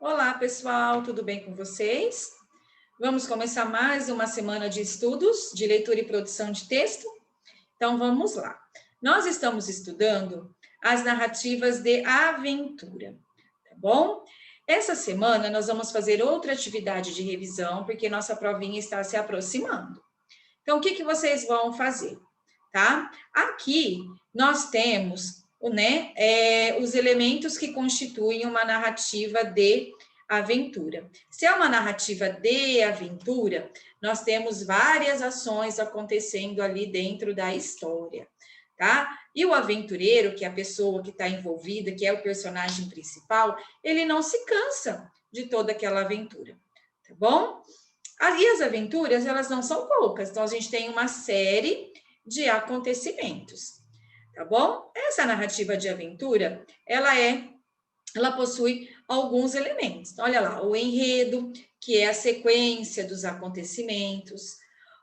Olá, pessoal, tudo bem com vocês? Vamos começar mais uma semana de estudos de leitura e produção de texto? Então, vamos lá. Nós estamos estudando as narrativas de aventura, tá bom? Essa semana nós vamos fazer outra atividade de revisão, porque nossa provinha está se aproximando. Então, o que vocês vão fazer? Tá? Aqui nós temos, né, os elementos que constituem uma narrativa de aventura. Se é uma narrativa de aventura, nós temos várias ações acontecendo ali dentro da história, tá? E o aventureiro, que é a pessoa que está envolvida, que é o personagem principal, ele não se cansa de toda aquela aventura, tá bom? E as aventuras, elas não são poucas, então a gente tem uma série de acontecimentos, tá bom? Essa narrativa de aventura, ela possui alguns elementos. Então, olha lá, o enredo, que é a sequência dos acontecimentos,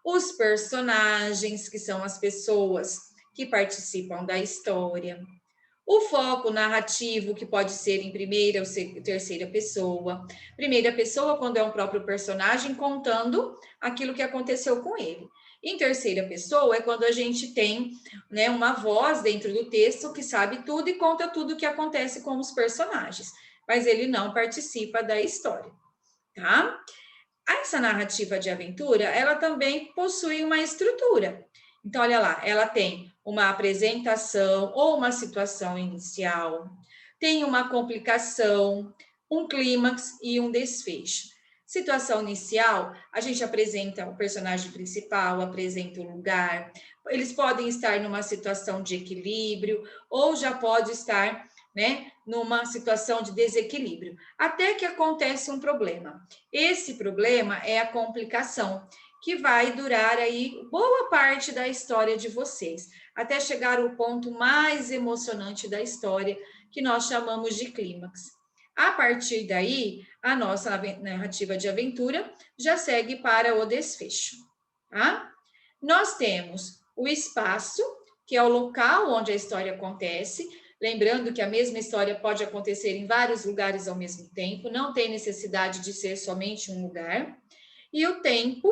os personagens, que são as pessoas que participam da história, o foco narrativo, que pode ser em primeira ou terceira pessoa. Primeira pessoa, quando é um próprio personagem contando aquilo que aconteceu com ele. Em terceira pessoa, é quando a gente tem, né, uma voz dentro do texto que sabe tudo e conta tudo o que acontece com os personagens, mas ele não participa da história, tá? Essa narrativa de aventura, ela também possui uma estrutura. Então, olha lá, ela tem uma apresentação ou uma situação inicial, tem uma complicação, um clímax e um desfecho. Situação inicial, a gente apresenta o personagem principal, apresenta o lugar, eles podem estar numa situação de equilíbrio ou já pode estar, né, numa situação de desequilíbrio, até que acontece um problema. Esse problema é a complicação, que vai durar aí boa parte da história de vocês, até chegar ao ponto mais emocionante da história, que nós chamamos de clímax. A partir daí, a nossa narrativa de aventura já segue para o desfecho, tá? Nós temos o espaço, que é o local onde a história acontece. Lembrando que a mesma história pode acontecer em vários lugares ao mesmo tempo, não tem necessidade de ser somente um lugar. E o tempo,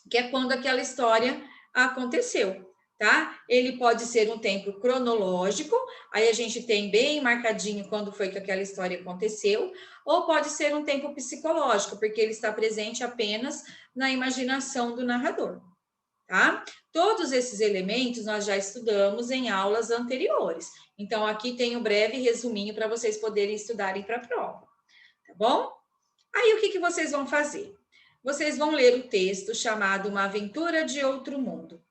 que é quando aquela história aconteceu, tá? Ele pode ser um tempo cronológico, aí a gente tem bem marcadinho quando foi que aquela história aconteceu, ou pode ser um tempo psicológico, porque ele está presente apenas na imaginação do narrador, tá? Todos esses elementos nós já estudamos em aulas anteriores. Então, aqui tem um breve resuminho para vocês poderem estudarem para a prova, tá bom? Aí, o que vocês vão fazer? Vocês vão ler o texto chamado Uma Aventura de Outro Mundo,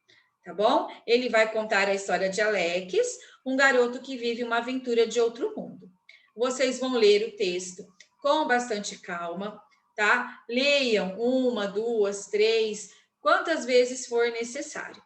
tá bom? Ele vai contar a história de Alex, um garoto que vive uma aventura de outro mundo. Vocês vão ler o texto com bastante calma, tá? Leiam uma, duas, três, quantas vezes for necessário,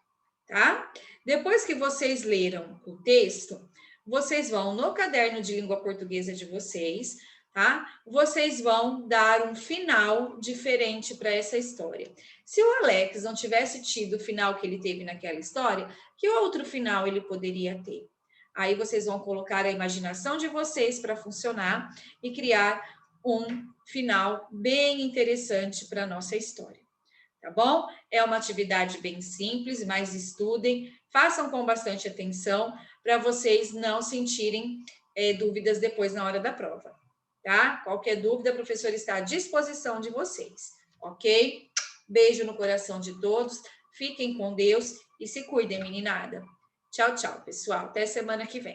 tá? Depois que vocês leram o texto, vocês vão no caderno de língua portuguesa de vocês, tá? Vocês vão dar um final diferente para essa história. Se o Alex não tivesse tido o final que ele teve naquela história, que outro final ele poderia ter? Aí vocês vão colocar a imaginação de vocês para funcionar e criar um final bem interessante para a nossa história, tá bom? É uma atividade bem simples, mas estudem, façam com bastante atenção para vocês não sentirem dúvidas depois na hora da prova, tá? Qualquer dúvida, a professora está à disposição de vocês, ok? Beijo no coração de todos, fiquem com Deus e se cuidem, meninada. Tchau, tchau, pessoal. Até semana que vem.